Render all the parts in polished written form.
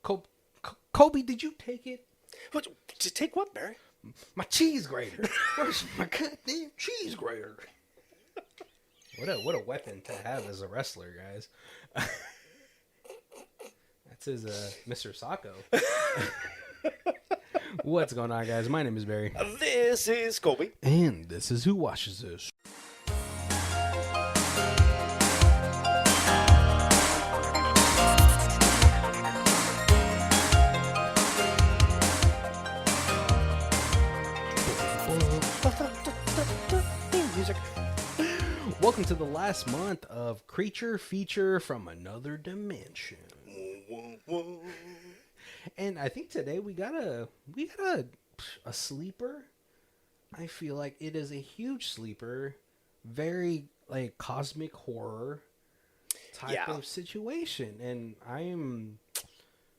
Kobe, did you take it? What, did you take what, Barry? My cheese grater. Where's my goddamn cheese grater? What a weapon to have as a wrestler, guys. That's his Mr. Sacco. What's going on, guys? My name is Barry. This is Colby. And this is Who Watches This. Music. Welcome to the last month of Creature Feature from Another Dimension. And I think today we got a sleeper. I feel like it is a huge sleeper, very like cosmic horror type of situation, and I am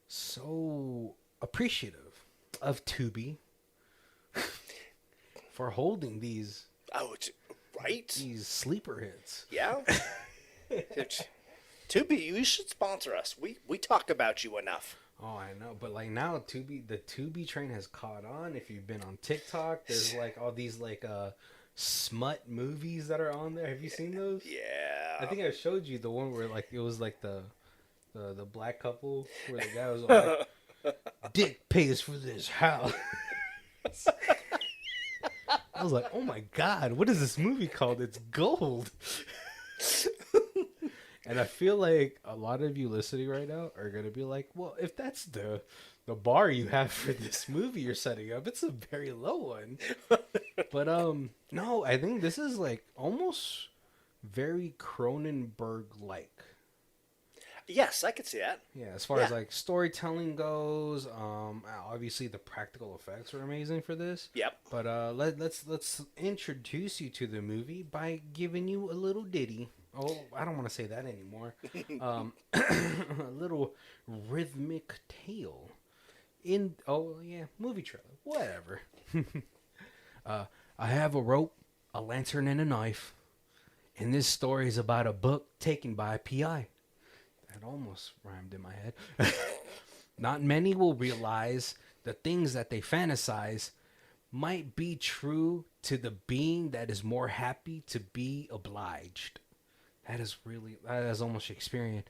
so appreciative of Tubi for holding these. Right? These sleeper hits. Yeah. Tubi, you should sponsor us. We talk about you enough. Oh, I know, but like now the Tubi train has caught on. If you've been on TikTok, there's like all these like smut movies that are on there. Have you seen those? Yeah. I think I showed you the one where like it was like the black couple where the guy was like, "Dick pays for this house." I was like, "Oh my god, what is this movie called? It's gold." And I feel like a lot of you listening right now are going to be like, well, if that's the bar you have for this movie you're setting up, it's a very low one. But no, I think this is like almost very Cronenberg-like. Yes, I could see that. Yeah, as far as like storytelling goes, obviously the practical effects are amazing for this. Yep. But let's introduce you to the movie by giving you a little ditty. Oh, I don't want to say that anymore. A little rhythmic tale. Movie trailer. Whatever. I have a rope, a lantern, and a knife. And this story is about a book taken by a PI. That almost rhymed in my head. Not many will realize the things that they fantasize might be true to the being that is more happy to be obliged. That is almost Shakespearean.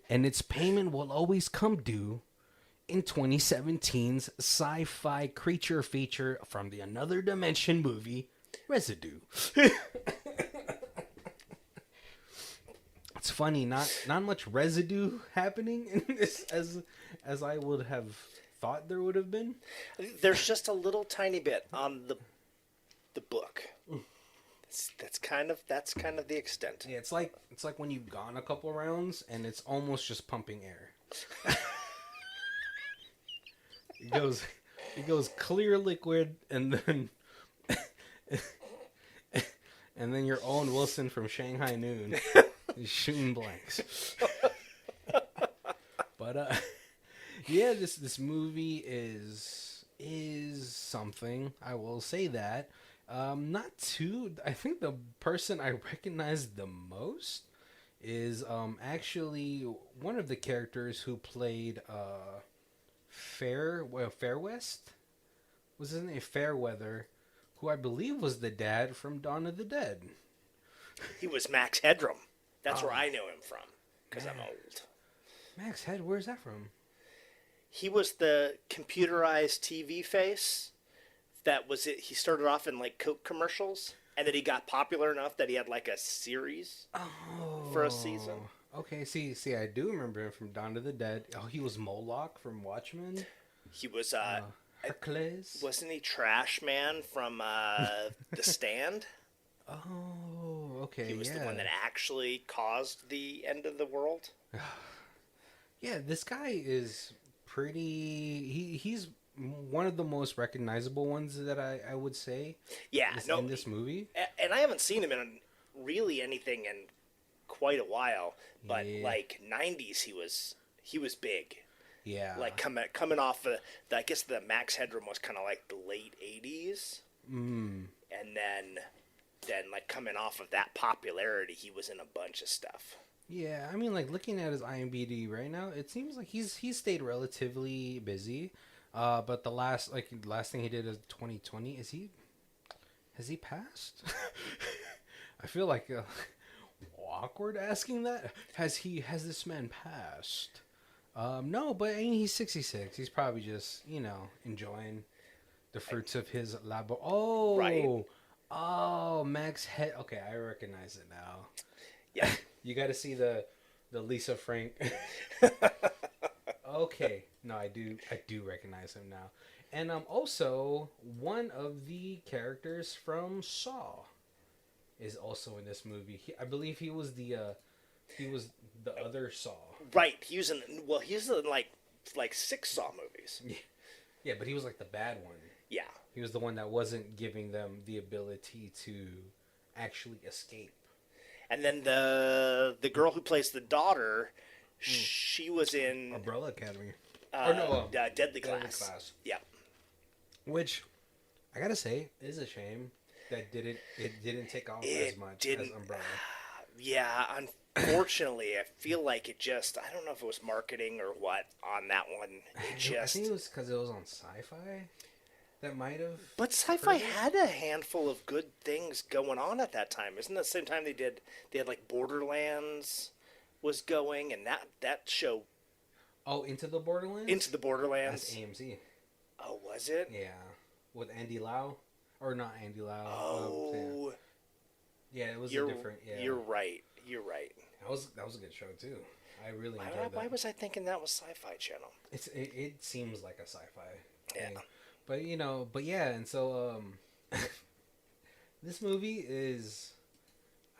And its payment will always come due in 2017's sci-fi creature feature from the Another Dimension movie, Residue. It's funny, not much residue happening in this as I would have thought there would have been. There's just a little tiny bit on the book. That's kind of the extent. Yeah, it's like when you've gone a couple rounds and it's almost just pumping air. It goes clear liquid and then your Owen Wilson from Shanghai Noon is shooting blanks. But yeah, this movie is something, I will say that. I think the person I recognize the most is actually one of the characters who played Fairwest. Was his name Fairweather, who I believe was the dad from Dawn of the Dead. He was Max Headroom. That's where I know him from, because I'm old. Max Head, where's that from? He was the computerized TV face. That was it. He started off in like Coke commercials, and then he got popular enough that he had like a series for a season. Okay, see, I do remember him from Dawn of the Dead. Oh, he was Moloch from Watchmen. He was Hercules. Wasn't he Trash Man from The Stand? Oh, okay. He was the one that actually caused the end of the world. Yeah, this guy is pretty. He's one of the most recognizable ones that I would say. Yeah, in this movie. And I haven't seen him in really anything in quite a while. But like 90s, he was big. Yeah. Like coming off I guess the Max Headroom was kind of like the late 80s. Mm. And then like coming off of that popularity, he was in a bunch of stuff. Yeah, I mean, like looking at his IMDb right now, it seems like he's stayed relatively busy. But the last thing he did is 2020. Has he passed? I feel like awkward asking that. Has this man passed? No, but I mean, he's 66. He's probably just enjoying the fruits of his labor. Oh, Right. oh, Max head. Okay, I recognize it now. Yeah. You got to see the Lisa Frank. Okay, no, I do recognize him now, and also one of the characters from Saw is also in this movie. I believe he was the other Saw. Right. He's in like 6 Saw movies. Yeah, yeah, but he was like the bad one. Yeah. He was the one that wasn't giving them the ability to actually escape. And then the girl who plays the daughter, she was in Umbrella Academy. Deadly Class. Yeah. Which I gotta say is a shame that it didn't take off as much as Umbrella. Yeah, unfortunately, I feel like I don't know if it was marketing or what on that one. I think it was because it was on Sci-Fi. That might have. But Sci-Fi had a handful of good things going on at that time. Isn't that the same time they had like Borderlands was going, and that show. Oh, Into the Borderlands. Into the Borderlands. That's AMC. Oh, was it? Yeah, with Andy Lau, or not Andy Lau. Oh. Yeah, it was a different. Yeah, You're right. That was a good show too. I really enjoyed that. Why was I thinking that was Sci-Fi Channel? It seems like a sci-fi thing. Yeah. But yeah, and so this movie is,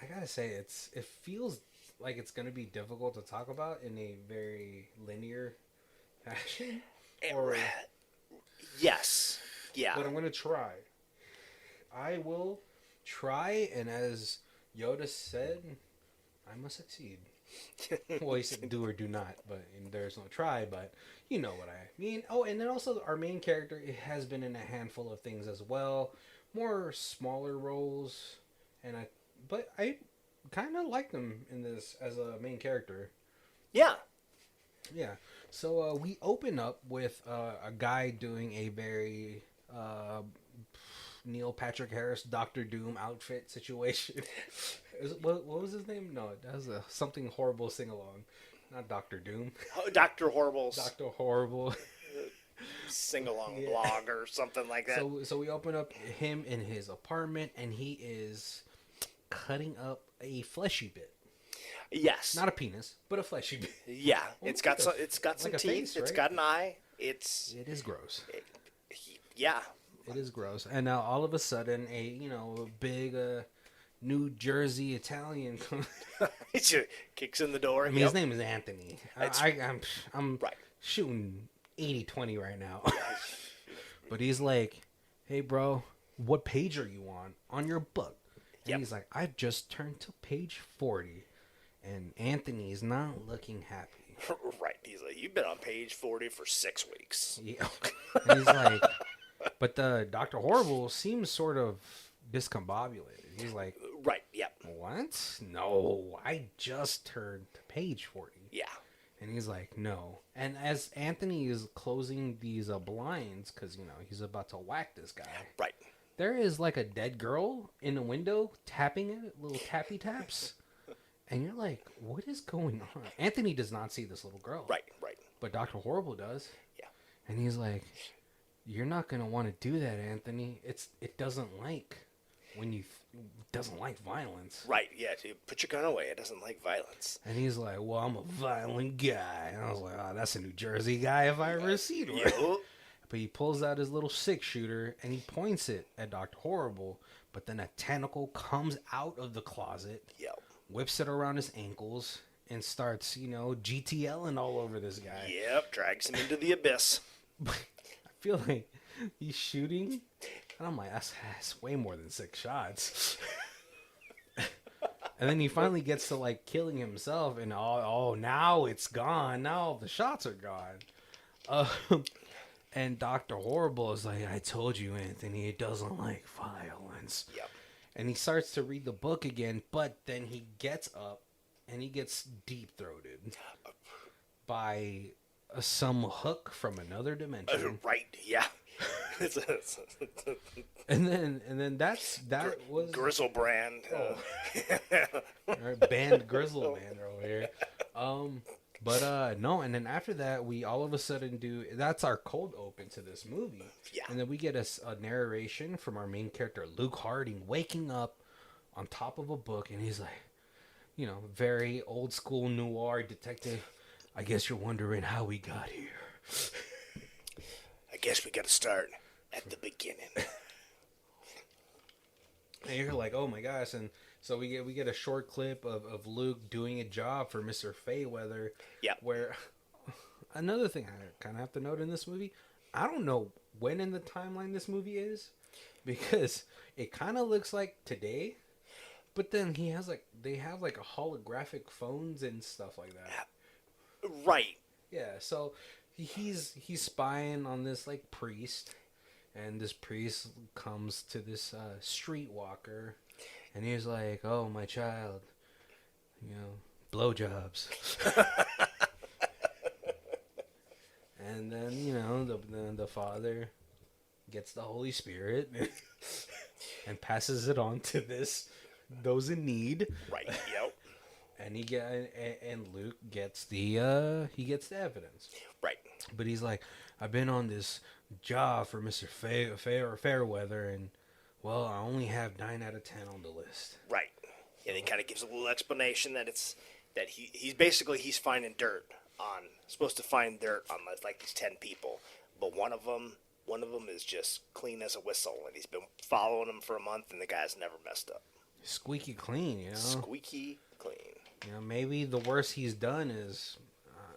I gotta say, it feels like it's gonna be difficult to talk about in a very linear fashion. Yes. Yeah. But I'm gonna try. I will try, and as Yoda said, I must succeed. Well, he said do or do not, but there's no try, but you know what I mean. Oh, and then also our main character has been in a handful of things as well, more smaller roles, but I kind of like them in this as a main character. Yeah. Yeah. So we open up with a guy doing a very Neil Patrick Harris Doctor Doom outfit situation. What was his name? No, that was something horrible sing along. Not Doctor Doom. Oh, Dr. Horrible's Doctor Horrible. sing along blog or something like that. So we open up him in his apartment, and he is cutting up a fleshy bit. Yes. Not a penis, but a fleshy bit. Yeah, it's got some like teeth. face, It's right? got an eye. It is gross. Yeah. It is gross. And now all of a sudden, a big New Jersey Italian comes. Kicks in the door. I mean, his name is Anthony. I'm right. shooting 80-20 right now. But he's like, "Hey, bro, what page are you on your book?" And he's like, "I've just turned to page 40." And Anthony is not looking happy. Right. He's like, "You've been on page 40 for 6 weeks." Yeah. And he's like, but the Dr. Horrible seems sort of discombobulated. He's like, right, yeah. "What? No, I just turned to page 40. Yeah. And he's like, "No." And as Anthony is closing these blinds, because, he's about to whack this guy. Right. There is like a dead girl in the window tapping it, little tappy taps. And you're like, what is going on? Anthony does not see this little girl. Right. But Dr. Horrible does. Yeah. And he's like, "You're not going to want to do that, Anthony. It doesn't like doesn't like violence." Right, yeah. Put your gun away. It doesn't like violence. And he's like, "Well, I'm a violent guy." And I was like, "Oh, that's a New Jersey guy if I ever seen one." Yep. But he pulls out his little 6-shooter and he points it at Dr. Horrible. But then a tentacle comes out of the closet, Yep. whips it around his ankles, and starts, GTLing all over this guy. Yep, drags him into the abyss. I feel like he's shooting, and I'm like, that's way more than 6 shots. And then he finally gets to like killing himself, and now it's gone. Now the shots are gone. And Dr. Horrible is like, "I told you, Anthony, it doesn't like violence." Yep. And he starts to read the book again, but then he gets up and he gets deep-throated by some hook from another dimension. Right, yeah. And then that was Grizzlebrand. Right, band Grizzlebrand over here. But no, and then after that, we all of a sudden that's our cold open to this movie. Yeah. And then we get a narration from our main character, Luke Harding, waking up on top of a book, and he's like, you know, very old school noir detective. I guess you're wondering how we got here. I guess we got to start at the beginning. And you're like, oh my gosh. And so we get a short clip of Luke doing a job for Mr. Fayweather. Yeah. Where another thing I kind of have to note in this movie, I don't know when in the timeline this movie is, because it kind of looks like today, but then they have like a holographic phones and stuff like that. Right. Yeah. So he's spying on this like priest, and this priest comes to this streetwalker. And he's like, "Oh, my child, you know, blowjobs." And then, you know, the father gets the Holy Spirit and passes it on to those in need. Right. Yep. And Luke gets the evidence. Right. But he's like, "I've been on this job for Mr. Fairweather, and well, I only have 9 out of 10 on the list." Right. And he kind of gives a little explanation that he's finding dirt on, supposed to find dirt on like these 10 people, but one of them is just clean as a whistle, and he's been following him for a month, and the guy's never messed up. Squeaky clean, you know. Squeaky clean. You know, maybe the worst he's done is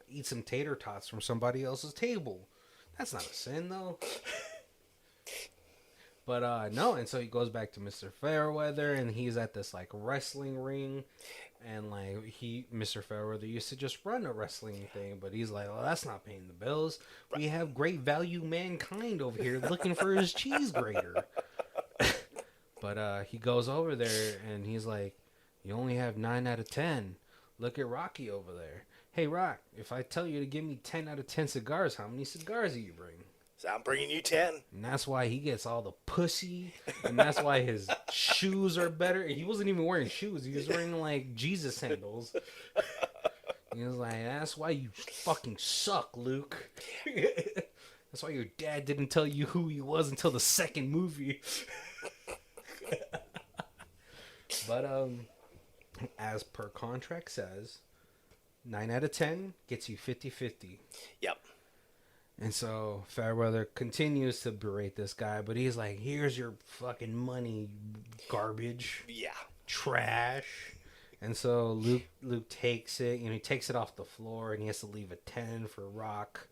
eat some tater tots from somebody else's table. That's not a sin, though. But no, and so he goes back to Mr. Fairweather, and he's at this like wrestling ring, and like Mr. Fairweather used to just run a wrestling thing, but he's like, "Well, that's not paying the bills. We have great value mankind over here looking for his cheese grater." But he goes over there, and he's like, "You only have 9 out of 10. Look at Rocky over there. Hey, Rock, if I tell you to give me 10 out of 10 cigars, how many cigars do you bring?" So I'm bringing you 10. And that's why he gets all the pussy, and that's why his shoes are better. He wasn't even wearing shoes. He was wearing, like, Jesus sandals. He was like, "That's why you fucking suck, Luke." That's why your dad didn't tell you who he was until the second movie. But, as per contract says, 9 out of 10 gets you 50-50. Yep. And so Fairweather continues to berate this guy, but he's like, "Here's your fucking money, garbage, Yeah, trash." And so Luke takes it, he takes it off the floor, and he has to leave a 10 for Rock,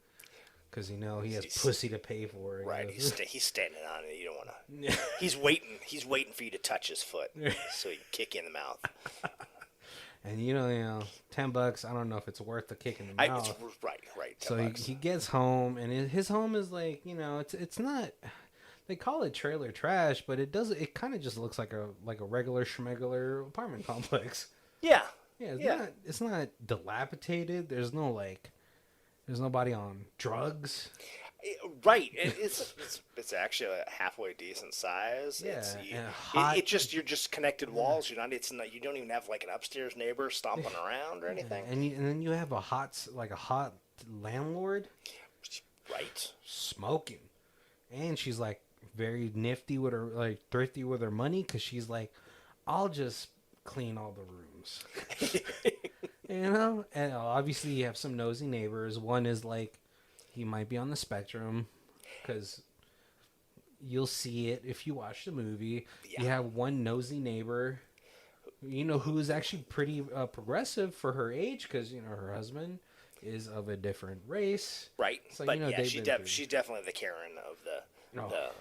because he has pussy to pay for it. Right. He's standing on it. You don't want to. He's waiting. He's waiting for you to touch his foot so he can kick you in the mouth. And $10, I don't know if it's worth the kick in the mouth. Right. So he gets home, and his home is like, it's not. They call it trailer trash, but it doesn't. It kind of just looks like a regular schmegular apartment complex. Yeah. Yeah. It's not dilapidated. There's nobody on drugs. Right. It's actually a halfway decent size. Yeah. You're just connected walls. You don't even have like an upstairs neighbor stomping around or anything. And then you have a hot landlord. Right. Smoking. And she's like very nifty with her, like thrifty with her money, because she's like, "I'll just clean all the rooms." And obviously you have some nosy neighbors. One is like, he might be on the spectrum, because you'll see it if you watch the movie. Yeah. You have one nosy neighbor, who is actually pretty progressive for her age, because her husband is of a different race. Right. So, but she's definitely the Karen of the.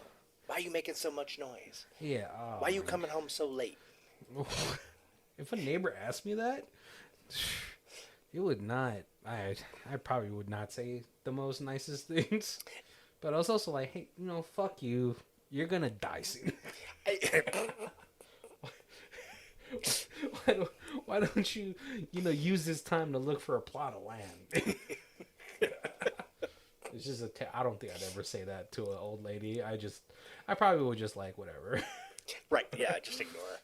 Why are you making so much noise? Yeah. Why are you coming home so late? If a neighbor asked me that, it would not. I probably would not say the most nicest things. But I was also like, "Hey, fuck you. You're gonna die soon." Why don't you, use this time to look for a plot of land? It's just I don't think I'd ever say that to an old lady. I probably would just like whatever. Right. Yeah. Just ignore her.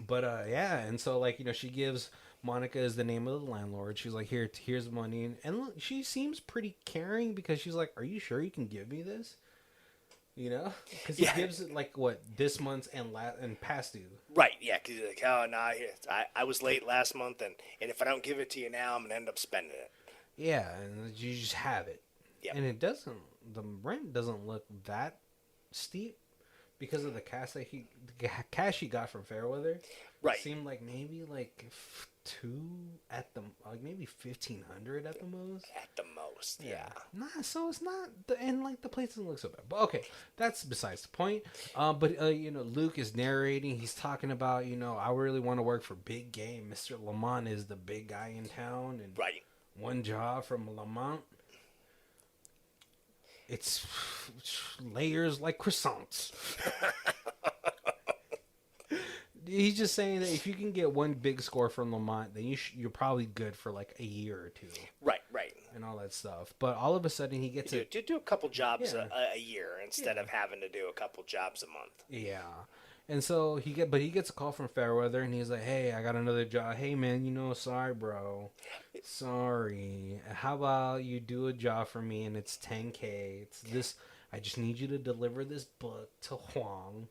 But yeah, and so like she gives Monica is the name of the landlord. She's like, here's money, and look, she seems pretty caring because she's like, are you sure you can give me this? Because he gives it like what this month's and past due. Right. Yeah. Because he's like, oh no, I was late last month, and if I don't give it to you now, I'm gonna end up spending it. Yeah, and you just have it. Yeah. And the rent doesn't look that steep because of the cash he got from Fairweather. Right. Seemed like maybe like maybe 1,500 at the most. At the most, yeah. Nah, so it's not and like the place doesn't look so bad. But okay, that's besides the point. But Luke is narrating. He's talking about I really want to work for big game. Mr. Lamont is the big guy in town, and right. One job from Lamont. It's layers like croissants. He's just saying that if you can get one big score from Lamont, then you're probably good for like a year or two. Right, right. And all that stuff. But all of a sudden he gets do a couple jobs a year instead of having to do a couple jobs a month. Yeah. And so he gets a call from Fairweather, and he's like, hey, I got another job. Hey, man, sorry, bro. Sorry. How about you do a job for me, and it's $10K. It's this. I just need you to deliver this book to Huang.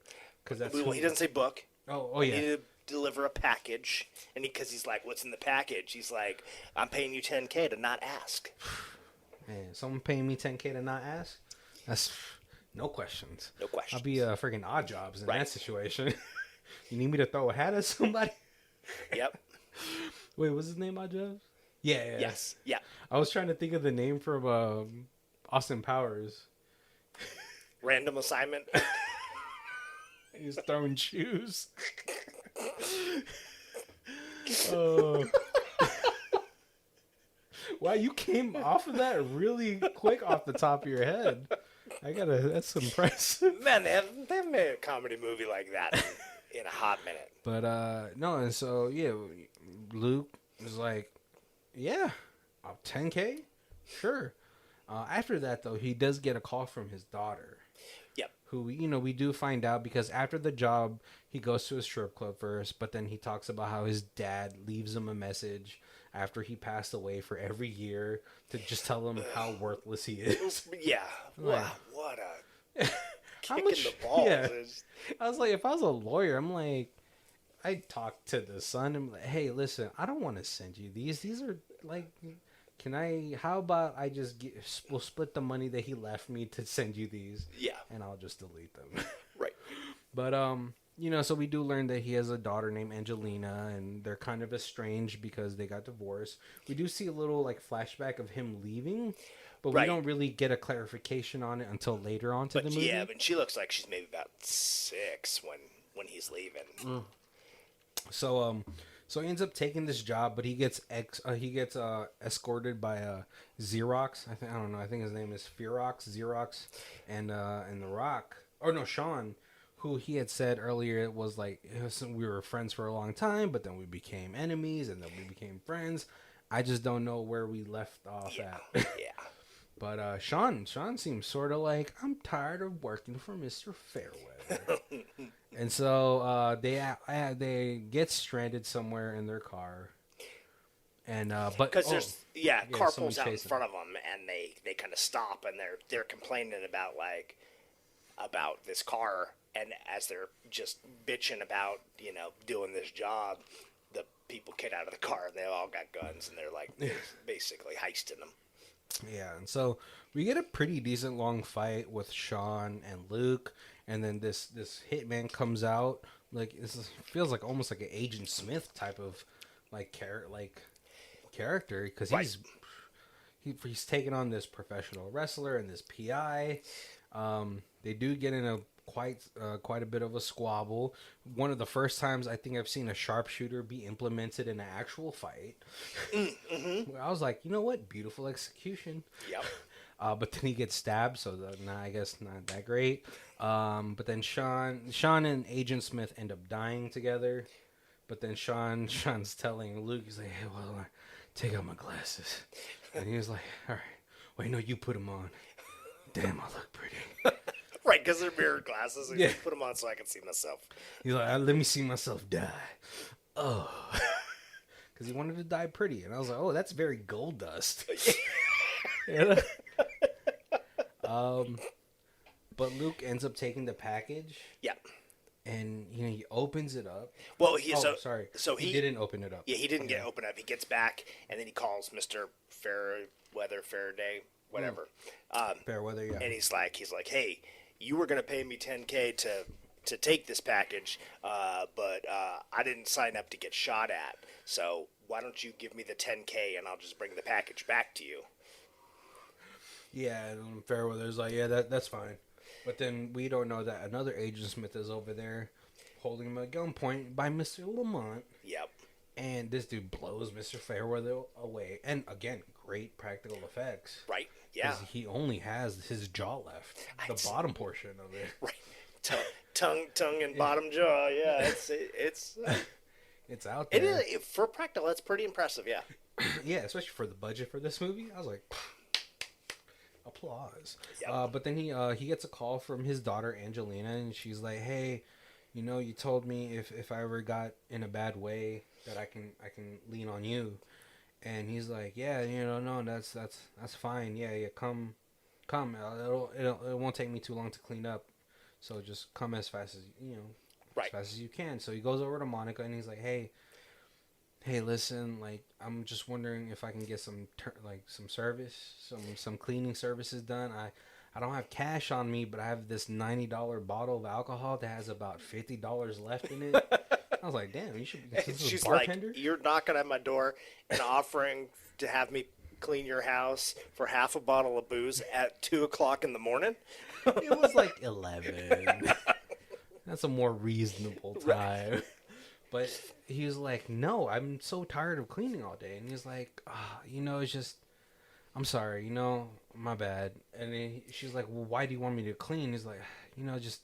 Well, he doesn't say book. Oh yeah. He needed to deliver a package, and because he's like, what's in the package? He's like, I'm paying you $10K to not ask. Man, someone paying me $10K to not ask? That's... No questions. No questions. I'll be freaking odd jobs in that situation. You need me to throw a hat at somebody? Yep. Wait, what's his name, Odd Jobs? Yeah. Yes. Yeah. I was trying to think of the name from Austin Powers. Random assignment. He's throwing shoes. Oh. Wow, you came off of that really quick off the top of your head. That's impressive. Man, they haven't made a comedy movie like that in a hot minute. But, no, and so, yeah, Luke was like, yeah, 10K? Sure. After that, though, he does get a call from his daughter. Yep. Who, we do find out because after the job, he goes to a strip club first, but then he talks about how his dad leaves him a message after he passed away for every year to just tell him how worthless he is. Yeah. Like, wow, what a kick in the balls. Yeah. I was like, if I was a lawyer, I'm like, I'd talk to the son and be like, hey, listen, I don't want to send you these. These are like, how about we'll split the money that he left me to send you these. Yeah. And I'll just delete them. Right. But, so we do learn that he has a daughter named Angelina, and they're kind of estranged because they got divorced. We do see a little like flashback of him leaving, but we don't really get a clarification on it until later on to the movie. Yeah, but she looks like she's maybe about 6 when he's leaving. So he ends up taking this job, but he gets escorted by Xerox. I don't know. I think his name is Xerox, and The Rock. Or no, Sean, who he had said earlier it was like we were friends for a long time, but then we became enemies, and then we became friends. I just don't know where we left off at. Yeah. But Sean seems sort of like, I'm tired of working for Mr. Fairweather. And so they get stranded somewhere in their car. And but because there's car pulls out in chasing front of them, and they kind of stop, and they're complaining about this car, and as they're just bitching about doing this job, the people get out of the car and they all got guns, and they're like basically heisting them. Yeah, and so we get a pretty decent long fight with Sean and Luke, and then this hitman comes out. Like feels like almost like an Agent Smith type of character because he's taking on this professional wrestler and this PI. They do get in a quite a bit of a squabble. One of the first times I think I've seen a sharpshooter be implemented in an actual fight. Mm-hmm. I was like, you know what? Beautiful execution. Yep. But then he gets stabbed, so I guess not that great. But then Sean and Agent Smith end up dying together. But then Sean's telling Luke, he's like, hey, well, take out my glasses. And he was like, all right. Wait, no, you put them on. Damn, I look pretty. Right, because they're mirror glasses. And Yeah. you put them on so I can see myself. He's like, let me see myself die. Oh. Because he wanted to die pretty. And I was like, oh, that's very gold dust. Yeah. But Luke ends up taking the package. Yeah. And, he opens it up. Well, sorry. So he didn't open it up. Yeah, he didn't get open up. He gets back, and then he calls Mr. Faraday, whatever. Fairweather, yeah. And he's like, hey, you were going to pay me $10K to take this package, but I didn't sign up to get shot at. So why don't you give me the $10K and I'll just bring the package back to you? Yeah, and Fairweather's like, yeah, that's fine. But then we don't know that another Agent Smith is over there holding him at gunpoint by Mr. Lamont. Yep. And this dude blows Mr. Fairweather away. And again, great practical effects. Right, yeah. Because he only has his jaw left. The bottom portion of it. Right. Tongue and bottom jaw, yeah. It's It's out there. It is, for practical, that's pretty impressive, yeah. Yeah, especially for the budget for this movie. I was like, applause. Yep. But then he gets a call from his daughter Angelina, and she's like, "Hey, you told me if I ever got in a bad way that I can lean on you." And he's like, "Yeah, no, that's fine. Yeah, come. It won't take me too long to clean up. So just come as fast as right. as fast as you can." So he goes over to Monica and he's like, "Hey, listen, like, I'm just wondering if I can get some service, some cleaning services done. I don't have cash on me, but I have this $90 bottle of alcohol that has about $50 left in it." I was like, "Damn, you should be She's a bartender." like, "You're knocking at my door and offering to have me clean your house for half a bottle of booze at 2:00 in the morning?" It was like 11. That's a more reasonable time. Right. But he was like, "No, I'm so tired of cleaning all day." And he's like, it's just, I'm sorry, my bad. And then she's like, "Well, why do you want me to clean?" He's like, just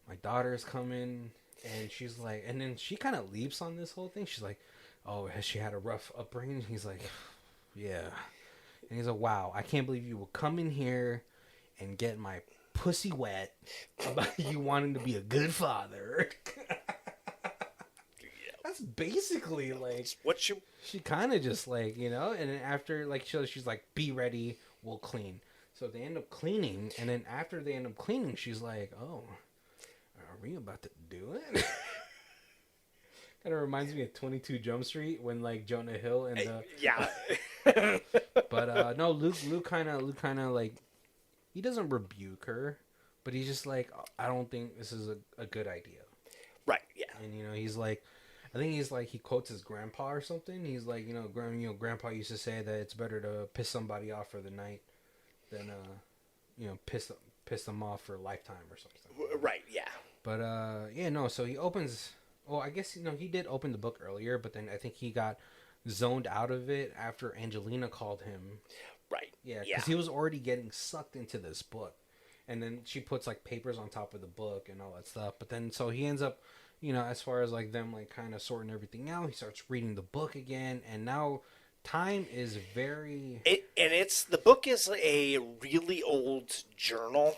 my daughter's coming. And she's like, and then she kind of leaps on this whole thing. She's like, "Oh, has she had a rough upbringing?" He's like, "Yeah." And he's like, "Wow, I can't believe you will come in here and get my pussy wet about you wanting to be a good father." That's basically like what you. She kind of just like, and then after like she's like, "Be ready, we'll clean." So they end up cleaning, and then after they end up cleaning, she's like, "Oh, are we about to do it?" Kind of reminds me of 22 Jump Street when like Jonah Hill and the yeah. But no, Luke kind of like, he doesn't rebuke her, but he's just like, "I don't think this is a good idea." Right. Yeah. And he's like, I think he's like, he quotes his grandpa or something. He's like, Grandpa used to say that it's better to piss somebody off for the night than piss them off for a lifetime or something. Right. Yeah. But no. So he opens. Well, I guess he did open the book earlier, but then I think he got zoned out of it after Angelina called him. Right. Yeah, because he was already getting sucked into this book, and then she puts like papers on top of the book and all that stuff. But then so he ends up, as far as like them like kind of sorting everything out, he starts reading the book again, and now time is very. The book is a really old journal.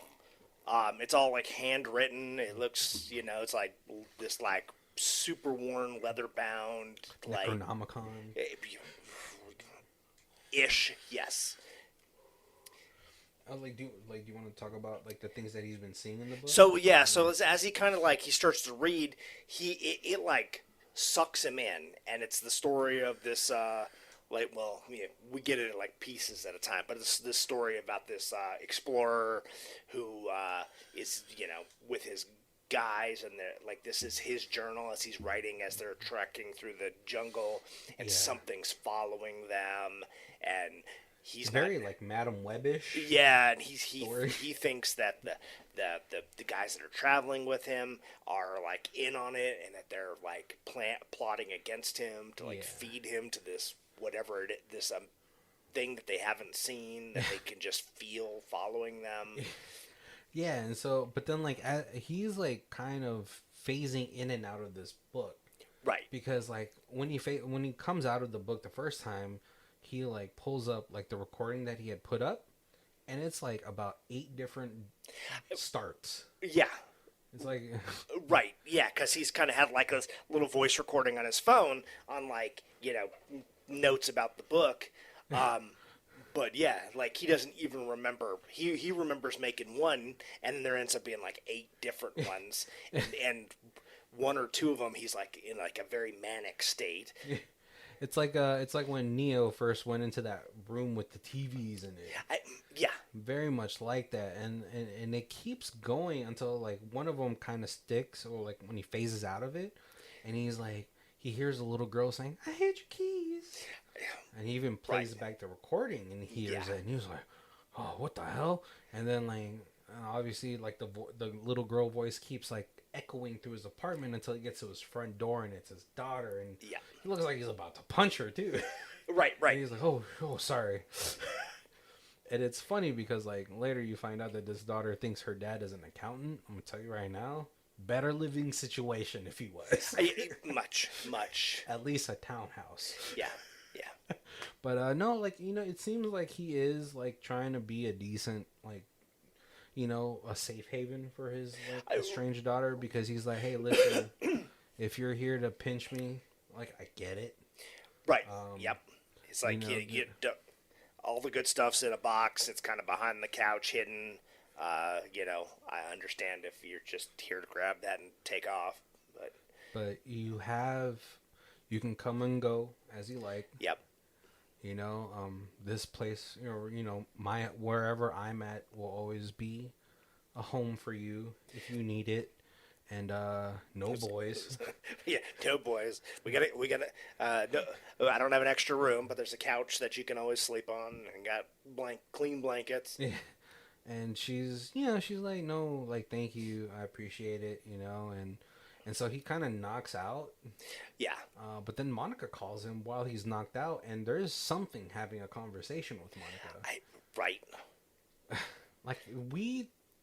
It's all like handwritten. It looks, it's like this like super worn, leather bound, like Necronomicon ish. Yes. I was like, do you want to talk about like the things that he's been seeing in the book? So yeah, so as he kind of like he starts to read, it like sucks him in, and it's the story of this we get it in like pieces at a time, but it's this story about this explorer who is with his guys, and like this is his journal as he's writing as they're trekking through the jungle, and something's following them, and he's very like Madam Webbish. Yeah, and he thinks that the guys that are traveling with him are like in on it, and that they're like plotting against him to like feed him to this whatever this thing that they haven't seen that they can just feel following them. Yeah, and so, but then like he's like kind of phasing in and out of this book. Right. Because like when he comes out of the book the first time, he like pulls up like the recording that he had put up, and it's like about 8 different starts. Yeah. It's like Right. Yeah, because he's kind of had like a little voice recording on his phone on like notes about the book. But yeah, like he doesn't even remember. He remembers making one, and then there ends up being like 8 different ones, and 1 or 2 of them he's like in like a very manic state. it's like when Neo first went into that room with the TVs in it. Yeah. Very much like that, and it keeps going until like one of them kind of sticks, or like when he phases out of it, and he's like he hears a little girl saying, "I hate your keys." And he even plays back the recording and he hears it, and he was like, "Oh, what the hell?" And then like obviously like the little girl voice keeps like echoing through his apartment until he gets to his front door, and it's his daughter, and he looks like he's about to punch her too. Right. And he's like, "Oh, sorry." And it's funny because like later you find out that this daughter thinks her dad is an accountant. I'm gonna tell you right now, better living situation if he was. much. At least a townhouse. Yeah. But no, like it seems like he is like trying to be a decent like a safe haven for his like estranged daughter, because he's like, "Hey, listen, if you're here to pinch me, like I get it." Right. Yep. It's like all the good stuff's in a box. It's kind of behind the couch, hidden. I understand if you're just here to grab that and take off, but you can come and go as you like. Yep. This place, my wherever I'm at will always be a home for you if you need it. And no boys. Yeah, no boys. We got no, I don't have an extra room, but there's a couch that you can always sleep on, and got clean blankets. Yeah. And she's like, "No, like, thank you, I appreciate it," and so he kind of knocks out. Yeah. But then Monica calls him while he's knocked out, and there is something having a conversation with Monica. Right. Like,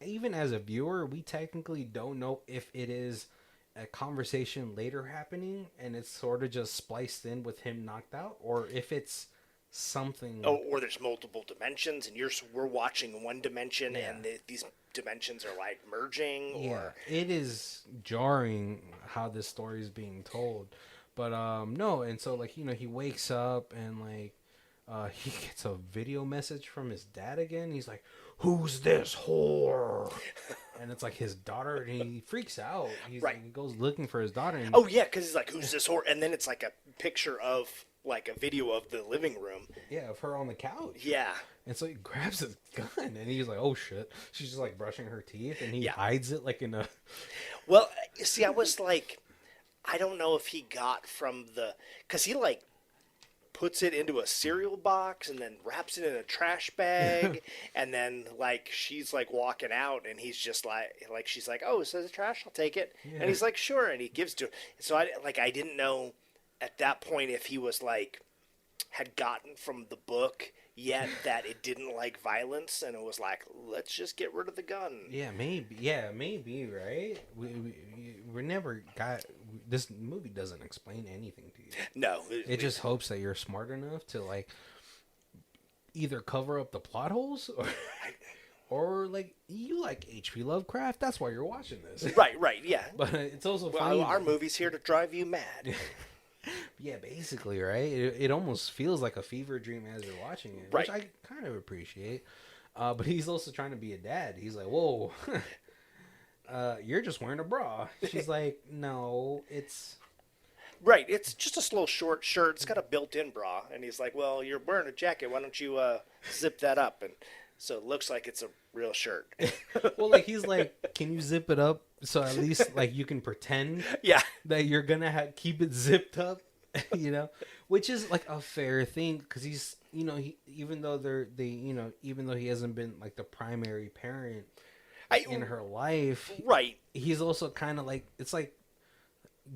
even as a viewer, we technically don't know if it is a conversation later happening and it's sort of just spliced in with him knocked out, or if it's something. Oh, or there's multiple dimensions, and we're watching one dimension, and these dimensions are like merging. Or it is jarring how this story is being told. But no, and so like he wakes up and like he gets a video message from his dad again. He's like, "Who's this whore?" And it's like his daughter, and he freaks out. He goes looking for his daughter. And because he's like, "Who's this whore?" And then it's like a picture of like a video of the living room. Yeah, of her on the couch. Yeah. And so he grabs his gun, and he's like, "Oh shit!" She's just like brushing her teeth, and he hides it like in a. Well, see, I was like, I don't know if he got from because he like puts it into a cereal box and then wraps it in a trash bag, and then like she's like walking out, and he's just like she's like, "Oh, so the trash, I'll take it," and he's like, "Sure," and he gives to her. So I didn't know at that point if he was like had gotten from the book yet that it didn't like violence, and it was like, let's just get rid of the gun. Maybe, right? We never got. This movie doesn't explain anything to you. No, it just hopes that you're smart enough to like either cover up the plot holes, or like you like H.P. Lovecraft. That's why you're watching this. Right, yeah. But it's also funny. Our movie's here to drive you mad. Yeah, basically, right? It almost feels like a fever dream as you're watching it, right. Which I kind of appreciate. But he's also trying to be a dad. He's like, "Whoa, you're just wearing a bra." She's like, "No, it's..." Right, it's just a little short shirt. It's got a built-in bra. And he's like, "Well, you're wearing a jacket. Why don't you zip that up?" And so it looks like it's a real shirt. Well, like, he's like, "Can you zip it up so at least like you can pretend that you're gonna keep it zipped up?" Which is like a fair thing, because he's even though even though he hasn't been like the primary parent in her life, right? He's also kind of like, it's like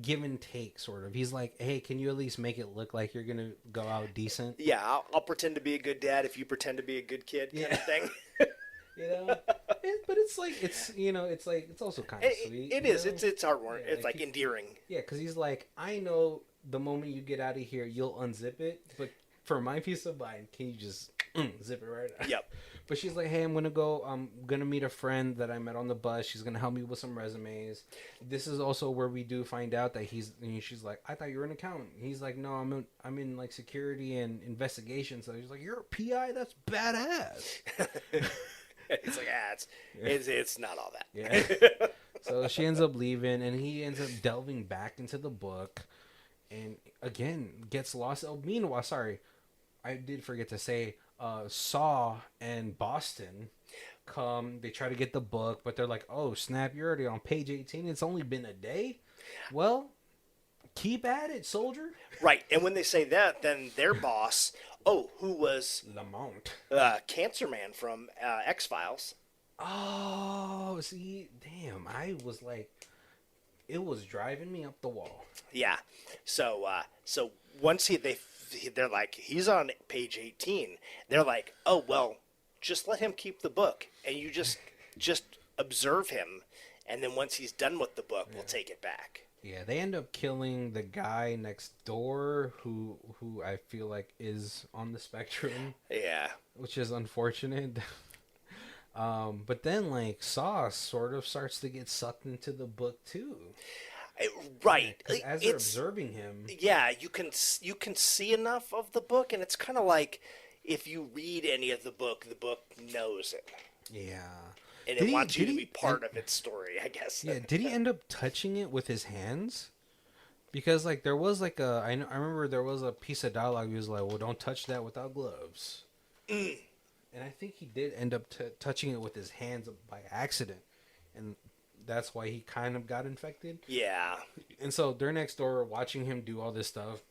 give and take, sort of. He's like, "Hey, can you at least make it look like you're gonna go out decent?" Yeah, I'll pretend to be a good dad if you pretend to be a good kid, kind of thing. You know, but it's like it's also kind of sweet. It you is. know? It's heartwarming. Yeah, It's like endearing. yeah, because he's like, I know the moment you get out of here, you'll unzip it, but for my peace of mind, can you just zip it right out? Yep. But she's like, hey, I'm gonna meet a friend that I met on the bus. She's gonna help me with some resumes. This is also where we do find out that she's like, I thought you were an accountant. He's like, no, I'm in like security and investigation. So he's like, you're a PI? That's badass. It's like, it's not all that. Yeah. So she ends up leaving, and he ends up delving back into the book, and again gets lost. Oh, meanwhile, sorry, I did forget to say, Saw and Boston come. They try to get the book, but they're like, "Oh snap! You're already on page 18. It's only been a day." Well, keep at it, soldier. Right. And when they say that, then their boss, who was Lamont. Cancer Man from X-Files. Oh, see, damn! I was like, it was driving me up the wall. Yeah. So once they're like, he's on page 18. They're like, oh well, just let him keep the book, and you just observe him, and then once he's done with the book, we'll take it back. Yeah, they end up killing the guy next door who I feel like is on the spectrum. Yeah. Which is unfortunate. But then like Saw sort of starts to get sucked into the book too. Right. Yeah, as they're observing him. Yeah, you can see enough of the book, and it's kind of like if you read any of the book knows it. Yeah. And it wants you to be part of its story, I guess. Yeah, did he end up touching it with his hands? Because like there was like I remember there was a piece of dialogue he was like, well, don't touch that without gloves. And I think he did end up touching it with his hands by accident. And that's why he kind of got infected. Yeah. And so they're next door watching him do all this stuff.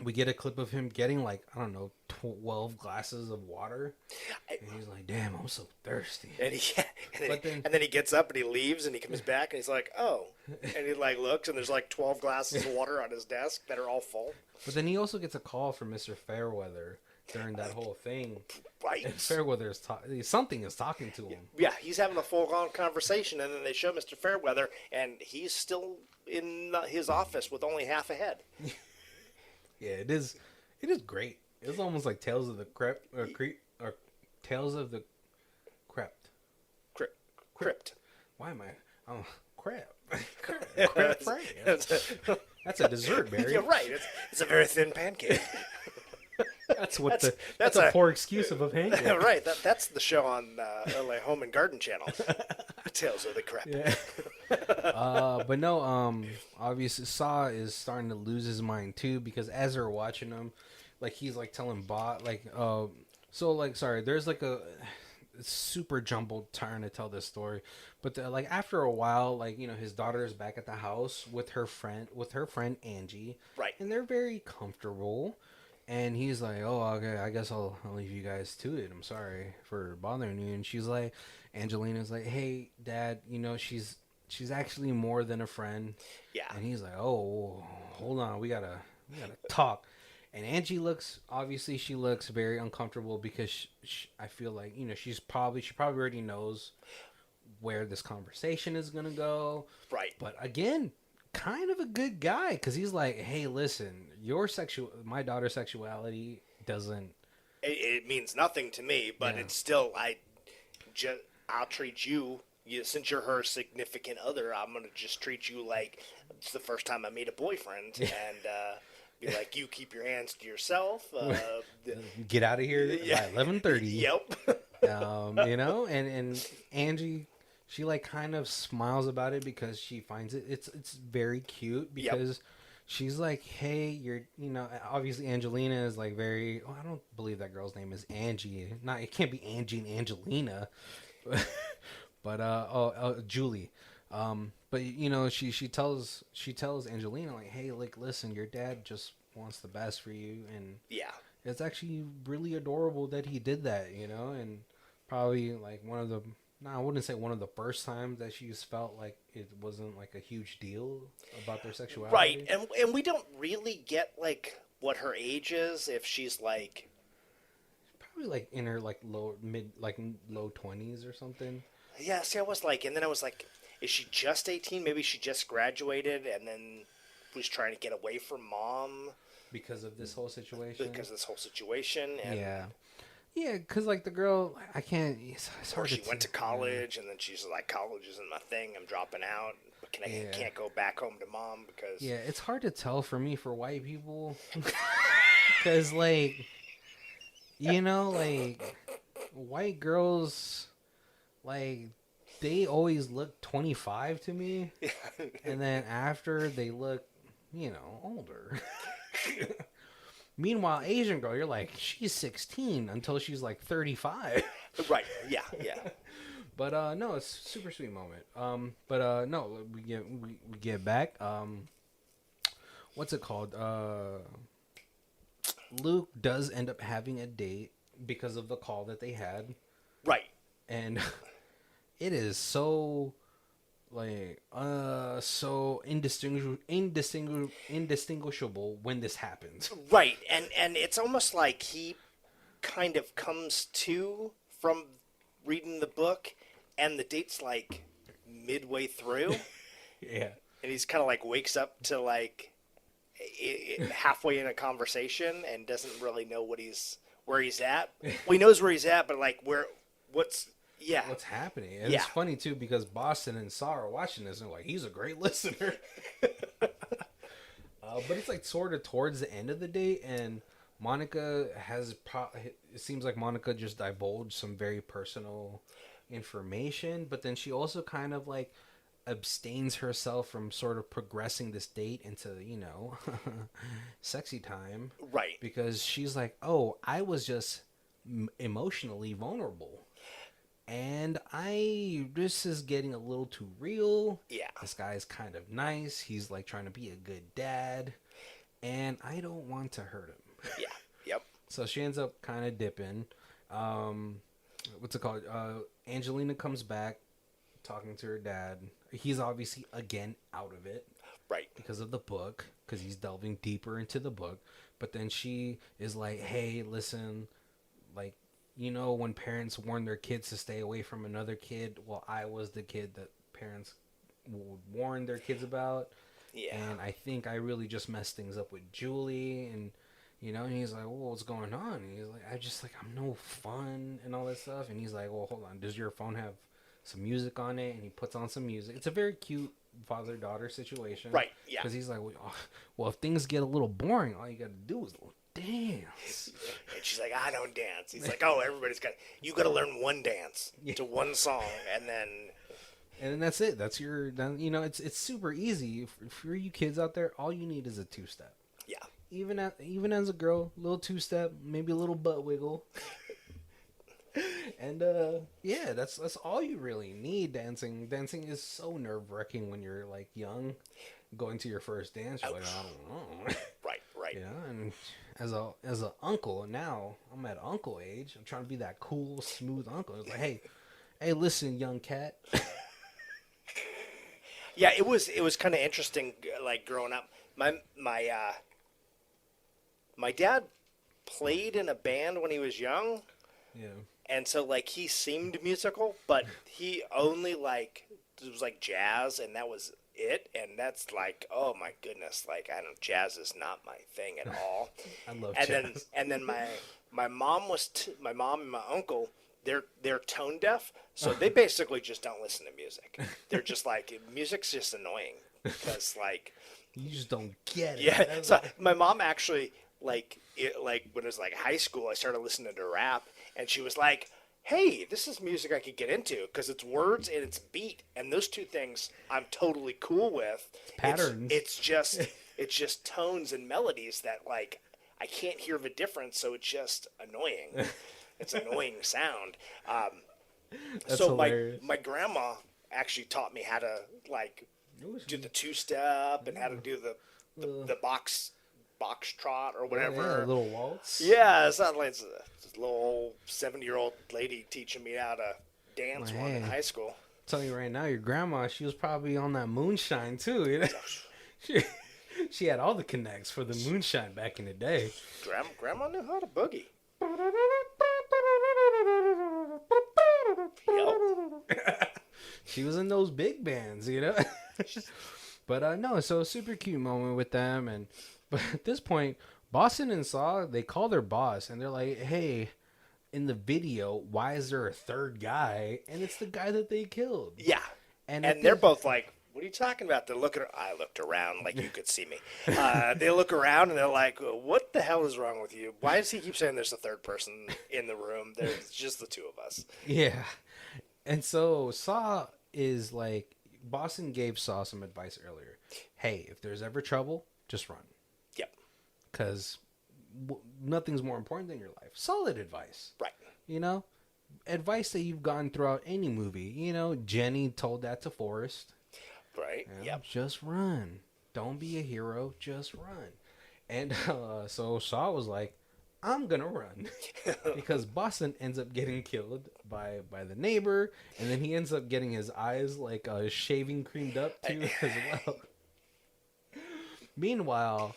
We get a clip of him getting like, I don't know, 12 glasses of water. And he's like, damn, I'm so thirsty. And then he gets up and he leaves and he comes back and he's like, oh. And he like looks and there's like 12 glasses of water on his desk that are all full. But then he also gets a call from Mr. Fairweather during that whole thing. Right. And Fairweather is something is talking to him. Yeah, he's having a full-on conversation, and then they show Mr. Fairweather, and he's still in his office with only half a head. Yeah, it is great. It's almost like Tales of the Crypt, or Tales of the Crypt. Crypt. Why am I? Oh, crap. Crap Friday. That's a dessert, Barry. You're right. It's a very thin pancake. That's a poor excuse of a pancake. Right. That's the show on LA Home and Garden Channel. Tales of the Crypt. Yeah. But no, obviously Saw is starting to lose his mind too, because as they're watching him, like he's like telling Bot like, there's like a super jumbled trying to tell this story, but like after a while, like, you know, his daughter is back at the house with her friend Angie, right, and they're very comfortable. And he's like, oh, okay, I guess I'll leave you guys to it. I'm sorry for bothering you. And she's like, Angelina's like, hey, Dad, you know, she's actually more than a friend. Yeah. And he's like, oh, hold on, we gotta talk. And Angie looks very uncomfortable because I feel like, you know, she probably already knows where this conversation is gonna go. Right. But again, kind of a good guy, because he's like, hey, listen, my daughter's sexuality doesn't, it means nothing to me, but it's still, I'll treat you, since you're her significant other, I'm gonna just treat you like it's the first time I meet a boyfriend, and be like, you keep your hands to yourself, get out of here by 11:30. Yep. You know, and Angie, she like kind of smiles about it because she finds it's very cute, because she's like, hey, you know, obviously Angelina is like very, I don't believe that girl's name is Angie. It can't be Angie and Angelina. But Julie. But you know, she tells Angelina like, hey, like, listen, your dad just wants the best for you, and it's actually really adorable that he did that, you know, and probably like I wouldn't say one of the first times that she's felt like it wasn't like a huge deal about their sexuality. Right, and we don't really get like what her age is, if she's like probably like in her like low 20s or something. Yeah, see, I was like, and then I was like, is she just 18? Maybe she just graduated and then was trying to get away from mom Because of this whole situation. And Yeah, because like the girl, I can't. It's or hard she to went to college and then she's like, college isn't my thing. I'm dropping out. But can't go back home to mom because Yeah, it's hard to tell for me for white people, because like, like white girls, like they always look 25 to me, and then after they look, older. Meanwhile, Asian girl, you're like, she's 16 until she's like 35. Right. Yeah. But no, it's a super sweet moment. But no, we get back. What's it called? Luke does end up having a date because of the call that they had. Right. And it is so so indistinguishable when this happens. Right. And it's almost like he kind of comes to from reading the book and the date's like midway through. Yeah. And he's kind of like wakes up to like halfway in a conversation and doesn't really know where he's at. Well, he knows where he's at, but like what's happening. And it's funny too because Boston and Saw are watching this and they're like, he's a great listener. But it's like sort of towards the end of the date, and Monica it seems like Monica just divulged some very personal information, but then she also kind of like abstains herself from sort of progressing this date into, sexy time. Right. Because she's like, oh, I was just emotionally vulnerable. And this is getting a little too real. Yeah. This guy's kind of nice. He's like trying to be a good dad. And I don't want to hurt him. Yeah. Yep. So she ends up kind of dipping. What's it called? Angelina comes back talking to her dad. He's obviously again out of it. Right. Because of the book. Because he's delving deeper into the book. But then she is like, hey, listen, like, when parents warn their kids to stay away from another kid, well, I was the kid that parents would warn their kids about. Yeah. And I think I really just messed things up with Julie. And, and he's like, well, what's going on? And he's like, I'm no fun and all that stuff. And he's like, well, hold on. Does your phone have some music on it? And he puts on some music. It's a very cute father-daughter situation. Right, yeah. Because he's like, well, if things get a little boring, all you got to do is dance. And she's like, I don't dance. He's like, oh, you got to learn one dance to one song, and then that's it. That's your, it's super easy. For you kids out there, all you need is a two-step. Yeah. Even as a girl, little two-step, maybe a little butt wiggle. And that's all you really need. Dancing is so nerve-wracking when you're like young, going to your first dance. You're like, I don't know. Right. Yeah, and as a uncle now, I'm at uncle age. I'm trying to be that cool, smooth uncle. It's like, hey, listen, young cat. Yeah, it was kind of interesting. Like growing up, my dad played in a band when he was young. Yeah. And so, like, he seemed musical, but he only, it was, jazz, and that was it. And that's, oh, my goodness. I don't, jazz is not my thing at all. I love jazz. And then my mom my mom and my uncle, they're tone deaf, so they basically just don't listen to music. They're just, music's just annoying because, you just don't get it. Yeah, so my mom actually, when it was, high school, I started listening to rap. And she was like, hey, this is music I could get into because it's words and it's beat. And those two things I'm totally cool with. Patterns. It's just tones and melodies that, I can't hear the difference, so it's just annoying. It's an annoying sound. That's so hilarious. my grandma actually taught me how to, do the two-step and how to do the box trot or whatever. Yeah, a little waltz. Yeah, it's not like it's a little old 70-year-old lady teaching me how to dance in high school. I'm telling you right now, your grandma, she was probably on that moonshine too. She had all the connects for the moonshine back in the day. Grandma knew how to boogie. She was in those big bands, you know. But no, so a super cute moment with them, and but at this point, Boston and Saw, they call their boss and they're like, "Hey, in the video, why is there a third guy?" And it's the guy that they killed. Yeah. And And they're both like, what are you talking about? They're looking. I looked around like you could see me. They look around and they're like, what the hell is wrong with you? Why does he keep saying there's a third person in the room? There's just the two of us. Yeah. And so Saw is like, Boston gave Saw some advice earlier. Hey, if there's ever trouble, just run. Yep. Because nothing's more important than your life. Solid advice. Right. You know? Advice that you've gotten throughout any movie. You know, Jenny told that to Forrest. Right. You know, Yep. just run. Don't be a hero. Just run. And so Saw was like, I'm gonna run. Because Boston ends up getting killed by the neighbor, and then he ends up getting his eyes like shaving creamed up too as well. Meanwhile,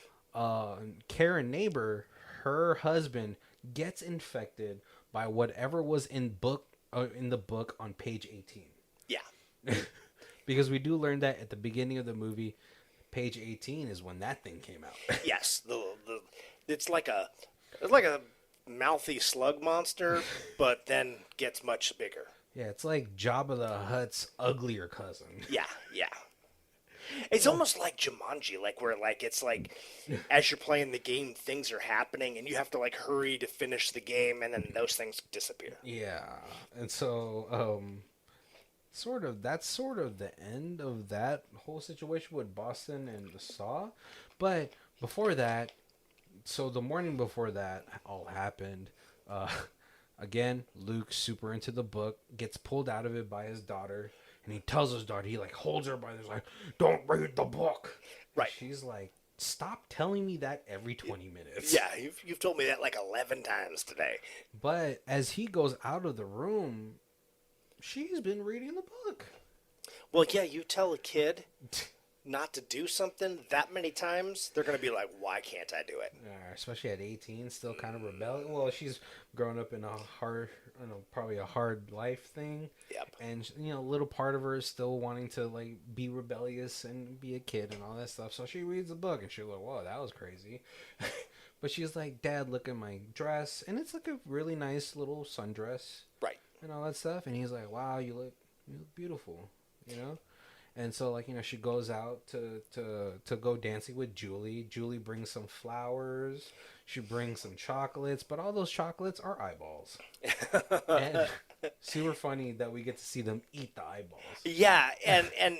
Karen neighbor, her husband gets infected by whatever was in the book on page 18. Yeah. Because we do learn that at the beginning of the movie, page 18 is when that thing came out. Yes. It's like a mouthy slug monster, but then gets much bigger. Yeah, it's like Jabba the Hutt's uglier cousin. Yeah. Yeah. It's almost like Jumanji, like where like it's like as you're playing the game, things are happening, and you have to like hurry to finish the game, and then those things disappear. Yeah, and so that's sort of the end of that whole situation with Boston and the Saw. But before that, so the morning before that all happened. Again, Luke's super into the book, gets pulled out of it by his daughter. And he tells his daughter, he like holds her by this, like, don't read the book. Right. And she's like, stop telling me that every 20 minutes. Yeah, you've told me that like 11 times today. But as he goes out of the room, she's been reading the book. Well, yeah, you tell a kid not to do something that many times, they're going to be like, why can't I do it? Especially at 18, still kind of rebelling. Well, she's grown up in a hard, probably a hard life thing. Yep. And, a little part of her is still wanting to, like, be rebellious and be a kid and all that stuff. So she reads the book and she's like, whoa, that was crazy. But she's like, Dad, look at my dress. And it's like a really nice little sundress. Right. And all that stuff. And he's like, wow, you look beautiful, And so, like, she goes out to go dancing with Julie. Julie brings some flowers. She brings some chocolates. But all those chocolates are eyeballs. And super funny that we get to see them eat the eyeballs. Yeah, and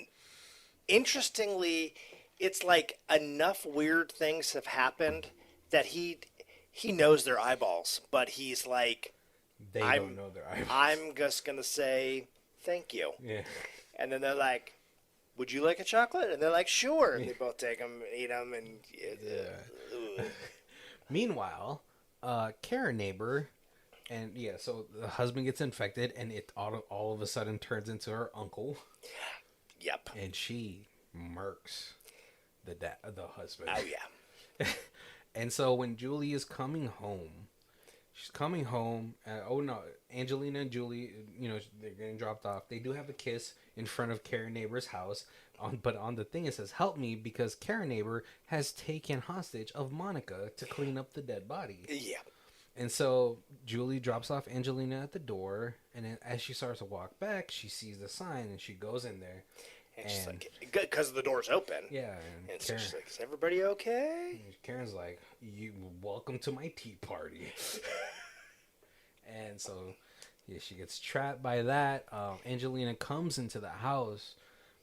interestingly, it's like enough weird things have happened that he knows they're eyeballs. But he's like, They don't know their eyeballs. I'm just going to say thank you. Yeah. And then they're like, would you like a chocolate? And they're like, sure. And they both take them, eat them, and Yeah. Meanwhile, Karen neighbor, and so the husband gets infected, and it all of a sudden turns into her uncle. Yep. And she murks the husband. Oh yeah. And so when Julie is coming home, she's coming home. Angelina and Julie, they're getting dropped off. They do have a kiss in front of Karen neighbor's house. But on the thing it says, help me, because Karen neighbor has taken hostage of Monica to clean up the dead body. Yeah. And so Julie drops off Angelina at the door. And then as she starts to walk back, she sees the sign and she goes in there. And she's like, because the door's open. Yeah. And so she's like, is everybody okay? Karen's like, welcome to my tea party. And so, she gets trapped by that. Angelina comes into the house,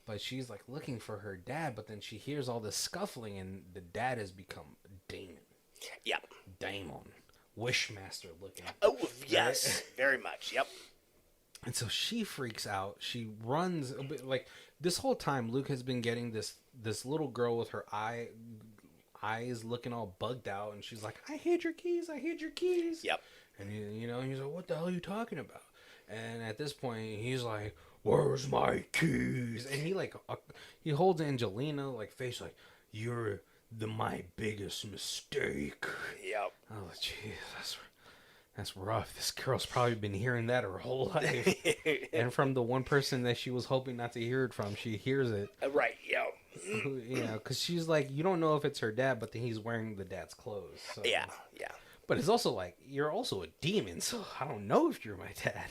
but she's like looking for her dad. But then she hears all this scuffling, and the dad has become a demon. Yep. Daemon. Wishmaster looking. Oh, yes. Very much. Yep. And so she freaks out. She runs. Like, this whole time, Luke has been getting this little girl with her eyes looking all bugged out. And she's like, I hid your keys. I hid your keys. Yep. And he's like, what the hell are you talking about? And at this point, he's like, where's my keys? And he holds Angelina face like, you're my biggest mistake. Yep. Oh, jeez, That's rough. This girl's probably been hearing that her whole life. And from the one person that she was hoping not to hear it from, she hears it. Right, yo. You know, because she's like, you don't know if it's her dad, but then he's wearing the dad's clothes. So. Yeah. But it's also like, you're also a demon, so I don't know if you're my dad.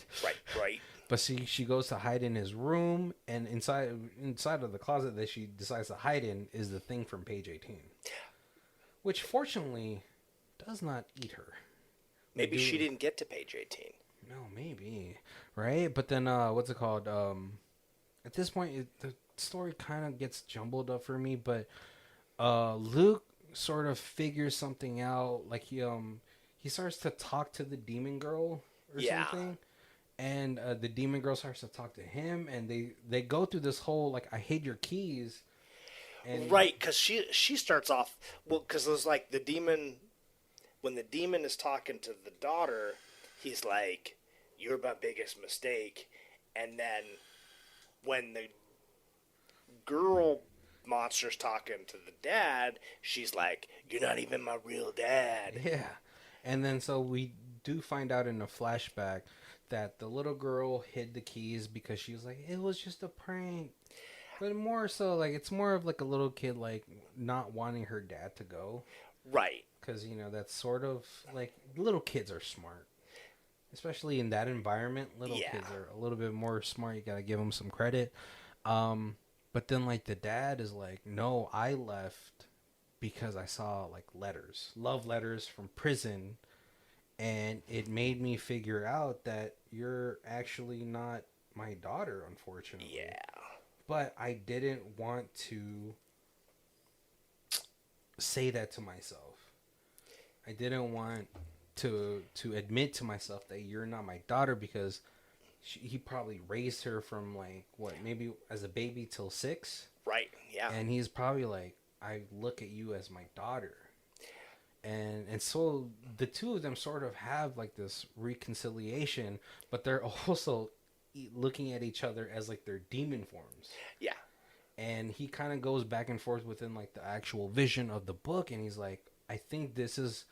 Right. But she goes to hide in his room, and inside of the closet that she decides to hide in is the thing from page 18. Which, fortunately, does not eat her. Maybe she didn't get to page 18. No, maybe. Right? But then, what's it called? At this point, the story kind of gets jumbled up for me, but Luke sort of figures something out. Like, he starts to talk to the demon girl or something. And the demon girl starts to talk to him, and they go through this whole, like, I hid your keys. And Right, because she starts off, well, because there's like the demon, when the demon is talking to the daughter, he's like, you're my biggest mistake. And then when the girl monster's talking to the dad, she's like, you're not even my real dad. Yeah. And then so we do find out in a flashback that the little girl hid the keys because she was like, it was just a prank. But more so, like, it's more of like a little kid, like, not wanting her dad to go. Right. Because, you know, that's sort of like, little kids are smart. Especially in that environment, little kids are a little bit more smart. You got to give them some credit. But then, like, the dad is like, no, I left because I saw, like, letters, love letters from prison. And it made me figure out that you're actually not my daughter, unfortunately. Yeah. But I didn't want to say that to myself. I didn't want to admit to myself that you're not my daughter because he probably raised her from, like, what, maybe as a baby till 6? Right, yeah. And he's probably like, I look at you as my daughter. And so the two of them sort of have, like, this reconciliation, but they're also looking at each other as, like, their demon forms. Yeah. And he kind of goes back and forth within, like, the actual vision of the book, and he's like, I think this is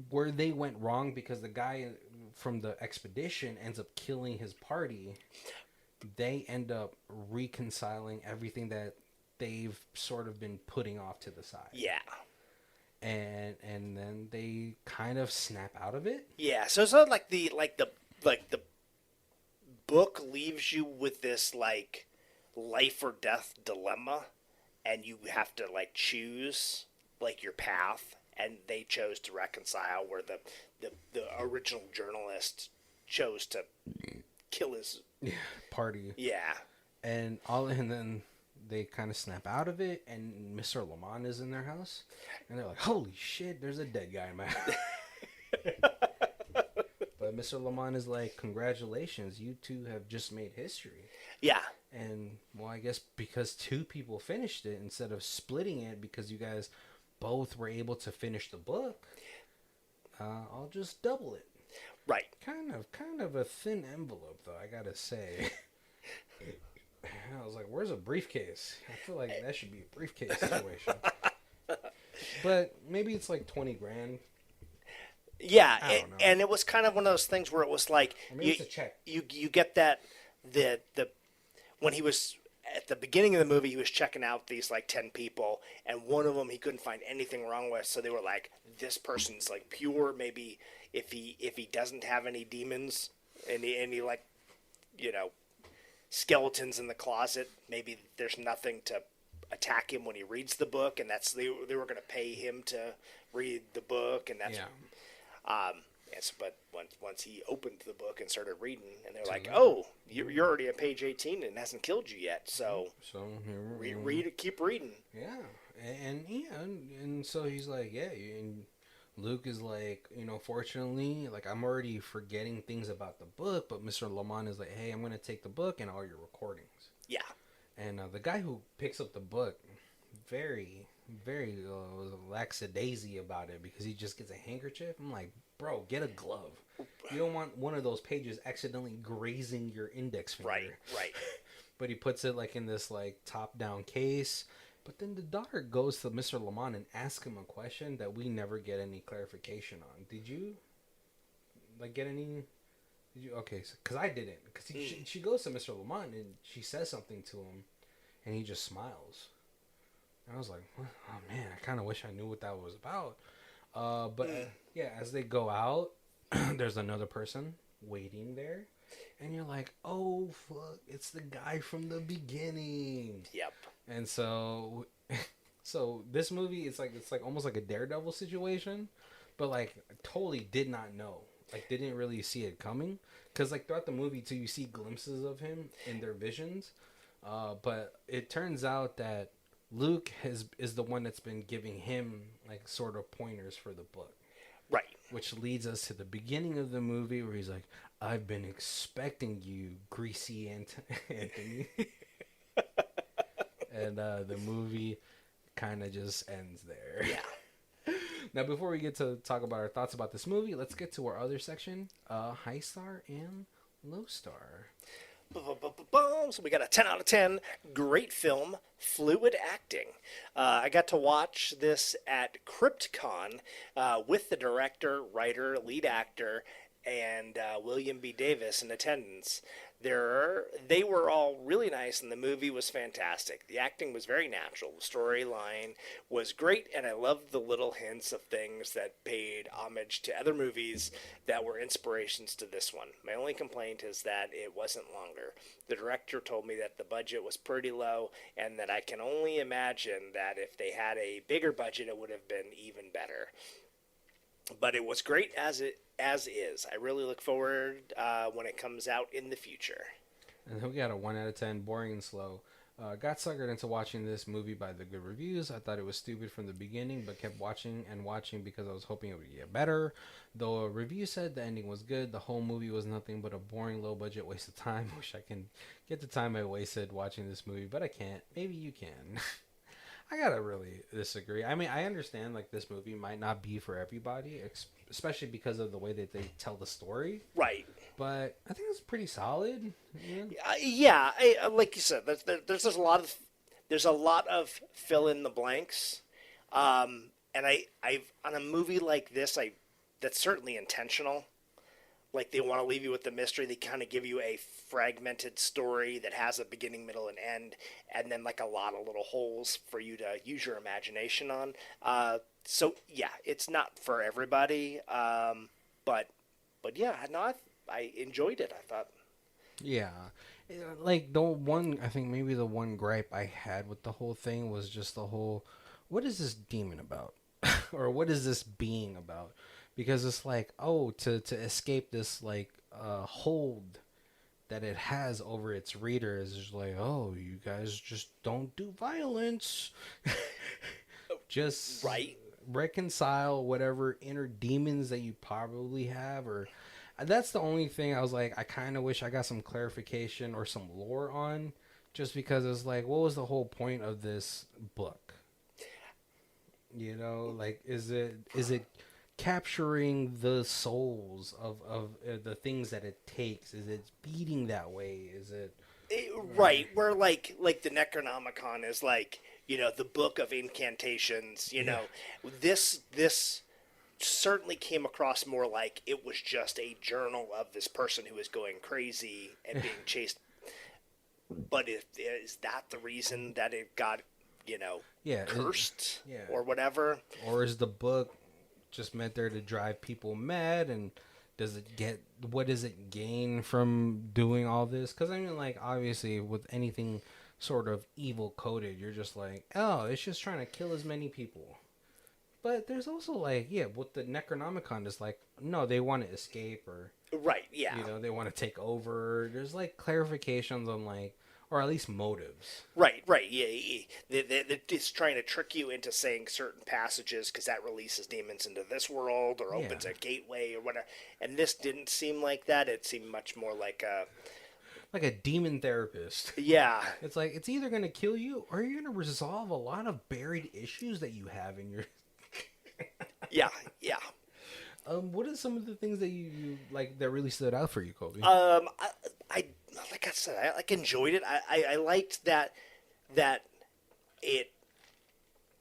where they went wrong because the guy from the expedition ends up killing his party. They end up reconciling everything that they've sort of been putting off to the side. Yeah. And then they kind of snap out of it. Yeah, so it's not like the book leaves you with this, like, life or death dilemma, and you have to, like, choose, like, your path, and they chose to reconcile where the original journalist chose to kill his party. Yeah. And then they kind of snap out of it, and Mr. Lamont is in their house, and they're like, holy shit, there's a dead guy in my house. But Mr. Lamont is like, congratulations, you two have just made history. Yeah. And, well, I guess because 2 people finished it, instead of splitting it because you guys both were able to finish the book, I'll just double it. Right. Kind of a thin envelope, though, I gotta say. I was like, where's a briefcase? I feel like that should be a briefcase situation. But maybe it's like 20 grand. Yeah, I don't know. and it was kind of one of those things where it was like, Or maybe it's a check. You get that the when he was at the beginning of the movie, he was checking out these, like, 10 people, and one of them he couldn't find anything wrong with, so they were like, this person's, like, pure. Maybe if he doesn't have any demons, and he like, you know, skeletons in the closet, maybe there's nothing to attack him when he reads the book, and that's they were going to pay him to read the book, and that's yes. But once he opened the book and started reading, and they're like, "Oh, you're already at page 18 and it hasn't killed you yet, so read it, keep reading." Yeah, and so he's like, yeah, and Luke is like, you know, fortunately, like, I'm already forgetting things about the book, but Mr. Lamont is like, hey, I'm going to take the book and all your recordings. Yeah. And the guy who picks up the book, very, very lackadaisy about it because he just gets a handkerchief. I'm like, bro, get a glove. You don't want one of those pages accidentally grazing your index finger. Right. But he puts it, like, in this, like, top-down case. But then the daughter goes to Mr. Lamont and asks him a question that we never get any clarification on. Did you like get any? Did you? Okay, because I didn't. Because she goes to Mr. Lamont and she says something to him, and he just smiles. And I was like, what? Oh man, I kind of wish I knew what that was about. But yeah, as they go out, there's another person waiting there, and you're like, oh fuck, it's the guy from the beginning. Yep. And so, so this movie, it's like almost like a Daredevil situation, but like totally did not know, like didn't really see it coming, because like throughout the movie too, you see glimpses of him in their visions, but it turns out that Luke is the one that's been giving him like sort of pointers for the book. Right. Which leads us to the beginning of the movie where he's like, I've been expecting you, greasy Anthony. And the movie kind of just ends there. Yeah. Now, before we get to talk about our thoughts about this movie, let's get to our other section, high star and low star. So we got a 10 out of 10. Great film, fluid acting. I got to watch this at CryptCon with the director, writer, lead actor, and William B. Davis in attendance. They were all really nice, and the movie was fantastic. The acting was very natural. The storyline was great, and I loved the little hints of things that paid homage to other movies that were inspirations to this one. My only complaint is that it wasn't longer. The director told me that the budget was pretty low, and that I can only imagine that if they had a bigger budget, it would have been even better. But it was great as is. I really look forward when it comes out in the future. And then we got a 1 out of 10, boring and slow. Got suckered into watching this movie by the good reviews. I thought it was stupid from the beginning, but kept watching and watching because I was hoping it would get better. Though a review said the ending was good, the whole movie was nothing but a boring, low-budget waste of time. Wish I can get the time I wasted watching this movie, but I can't. Maybe you can. I gotta really disagree. I mean, I understand, like, this movie might not be for everybody, especially because of the way that they tell the story. Right. But I think it's pretty solid. Yeah, like you said, there's a lot of fill in the blanks, and I've on a movie like this, that's certainly intentional. Like, they want to leave you with the mystery. They kind of give you a fragmented story that has a beginning, middle, and end, and then like a lot of little holes for you to use your imagination on. So yeah, it's not for everybody, but yeah, no, I enjoyed it. I thought. Yeah, like I think maybe the one gripe I had with the whole thing was just the whole, what is this demon about, or what is this being about? Because it's like, oh, to escape this like hold that it has over its readers is like, oh, you guys just don't do violence. Just right. Reconcile whatever inner demons that you probably have, or that's the only thing I was like, I kind of wish I got some clarification or some lore on, just because it's like, what was the whole point of this book? You know, like, is it capturing the souls of the things that it takes? Is it beating that way? Is it right, where like the Necronomicon is like, you know, the book of incantations, you know. This certainly came across more like it was just a journal of this person who is going crazy and being chased. But is that the reason that it got, you know, cursed or whatever? Or is the book just meant there to drive people mad, and what does it gain from doing all this? Because I mean, like, obviously with anything sort of evil coded, you're just like, oh, it's just trying to kill as many people. But there's also like, with the Necronomicon is like, no, they want to escape, or right, yeah, you know, they want to take over. There's like clarifications on like, or at least motives. Right, yeah. They're just trying to trick you into saying certain passages because that releases demons into this world or opens a gateway or whatever. And this didn't seem like that. It seemed much more like a demon therapist. Yeah. It's like, it's either going to kill you or you're going to resolve a lot of buried issues that you have in your... yeah. What are some of the things that you like that really stood out for you, Colby? I like I said, I like enjoyed it. I liked that it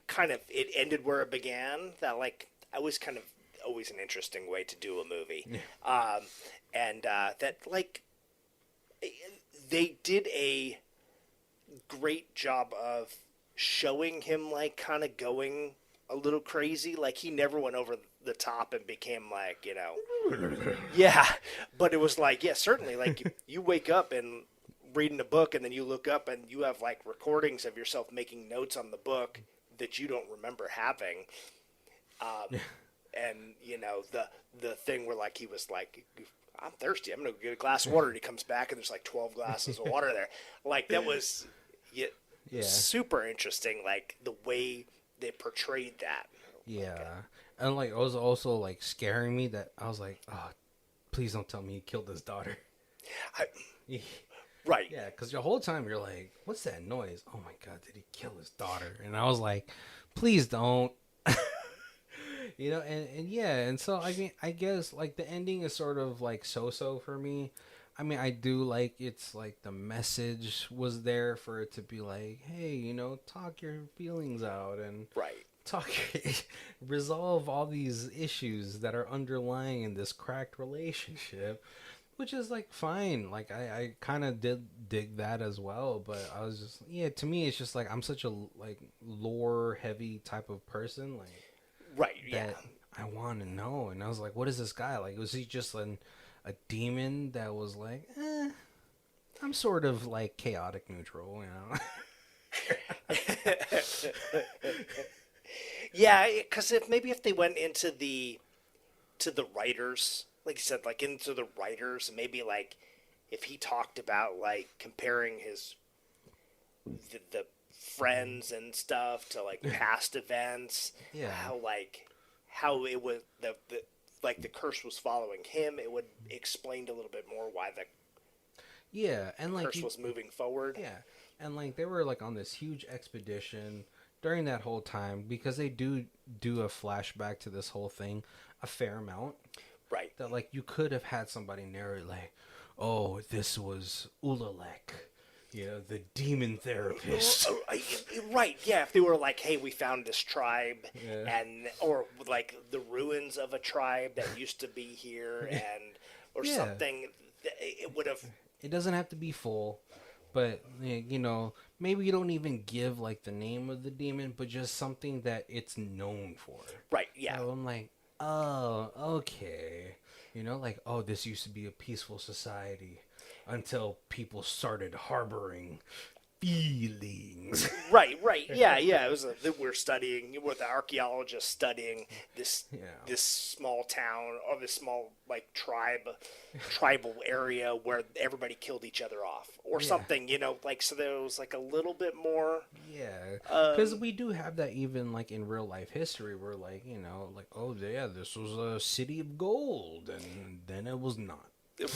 kind of, it ended where it began. That, like, I was kind of always an interesting way to do a movie. Yeah. That, like, they did a great job of showing him, like, kind of going a little crazy. Like, he never went over the top and became, like, yeah. But it was like, yeah, certainly, like, you wake up and reading a book, and then you look up and you have, like, recordings of yourself making notes on the book that you don't remember having. And, the thing where, like, he was like, I'm thirsty, I'm going to get a glass of water. And he comes back and there's like 12 glasses of water there. Like, that was super interesting, like, the way they portrayed that. Yeah. And, like, it was also, like, scaring me that I was like, oh, please don't tell me he killed his daughter. Right. Yeah, because the whole time you're like, what's that noise? Oh, my God, did he kill his daughter? And I was like, please don't. And so, I mean, I guess, like, the ending is sort of, like, so-so for me. I mean, I do like, it's, like, the message was there for it to be like, hey, talk your feelings out and resolve all these issues that are underlying in this cracked relationship, which is, like, fine. Like, I kind of did dig that as well, but I was just, to me, it's just, like, I'm such a, like, lore-heavy type of person, like, right, yeah. that I want to know. And I was like, what is this guy? Like, was he just a demon that was like, I'm sort of, like, chaotic neutral, Yeah, because if they went into the writers, like you said, like, into the writers, maybe, like, if he talked about, like, comparing the friends and stuff to, like, past events, how it was the curse was following him, it would explain a little bit more why the curse was moving forward. Yeah, and, like, they were, like, on this huge expedition during that whole time, because they do a flashback to this whole thing a fair amount. Right. That, like, you could have had somebody narrate, like, oh, this was Ulalek, the demon therapist. Right, yeah. If they were like, hey, we found this tribe, or, like, the ruins of a tribe that used to be here, or something, it would have... It doesn't have to be full, but, maybe you don't even give, like, the name of the demon, but just something that it's known for. Right, yeah. So I'm like, oh, okay. Like, oh, this used to be a peaceful society until people started harboring feelings. Right. Yeah. It was with the archaeologists studying this small town, or this small, like, tribal area where everybody killed each other off, or something, like, so there was, like, a little bit more. Yeah, because we do have that even, like, in real life history, where, like, like, oh yeah, this was a city of gold, and then it was not.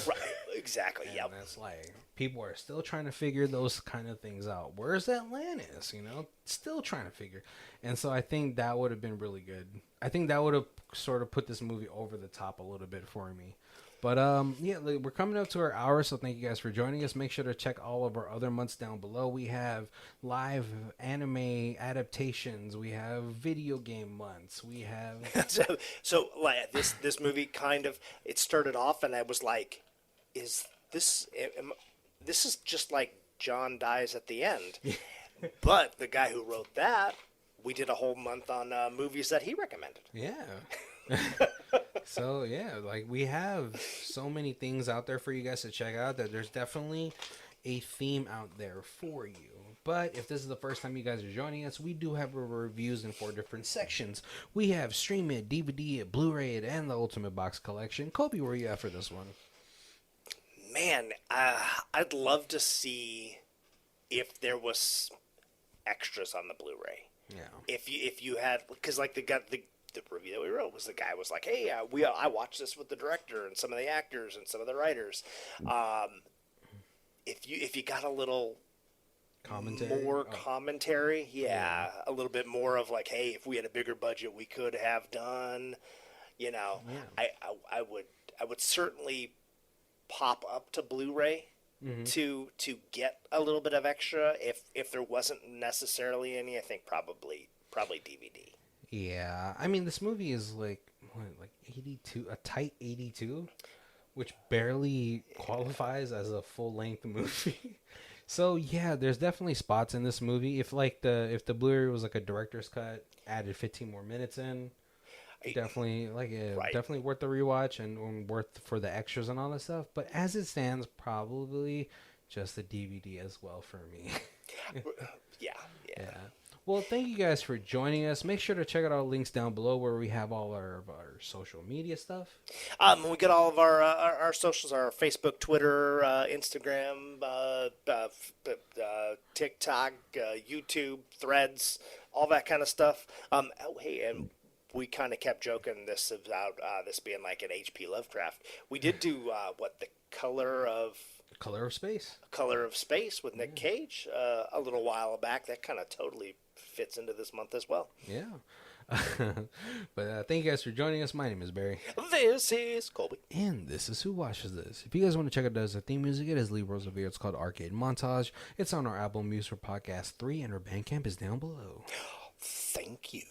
Right, exactly. And yep. That's like, people are still trying to figure those kind of things out. Where's Atlantis? Still trying to figure. And so I think that would have been really good. I think that would have sort of put this movie over the top a little bit for me. But we're coming up to our hour, so thank you guys for joining us. Make sure to check all of our other months down below. We have live anime adaptations. We have video game months. We have so like, this movie kind of, it started off, and I was like, this is just like John dies at the end. But the guy who wrote that, we did a whole month on movies that he recommended. Yeah. So, like, we have so many things out there for you guys to check out that there's definitely a theme out there for you. But if this is the first time you guys are joining us, we do have our reviews in 4 different sections. We have Stream It, DVD It, Blu-ray It, and the Ultimate Box Collection. Kobe, where are you at for this one? Man, I'd love to see if there was extras on the Blu-ray. Yeah. If you had, because, like, the review that we wrote was, the guy was like, hey, I watched this with the director and some of the actors and some of the writers. If you got a little commentary, a little bit more of, like, hey, if we had a bigger budget, we could have done, I would certainly pop up to Blu-ray to get a little bit of extra. If there wasn't necessarily any, I think probably DVD. Yeah, I mean, this movie is like 82, a tight 82, which barely qualifies as a full-length movie. So yeah, there's definitely spots in this movie. If the Blu-ray was like a director's cut, added 15 more minutes in, definitely Right. definitely worth the rewatch and worth for the extras and all that stuff. But as it stands, probably just the DVD as well for me. Yeah. Yeah. Well, thank you guys for joining us. Make sure to check out our links down below where we have all our social media stuff. We get all of our socials, our Facebook, Twitter, Instagram, TikTok, YouTube, Threads, all that kind of stuff. Hey, and we kind of kept joking this about this being like an H.P. Lovecraft. We did do the Color of Space. Color of Space with Nick Cage a little while back. That kind of totally fits into this month as well. Yeah. But thank you guys for joining us. My name is Barry. This is Colby. And this is Who Watches This. If you guys want to check out the theme music, it is Lee Rosevere. It's called Arcade Montage. It's on our album Music for Podcast 3, and our Bandcamp is down below. Thank you.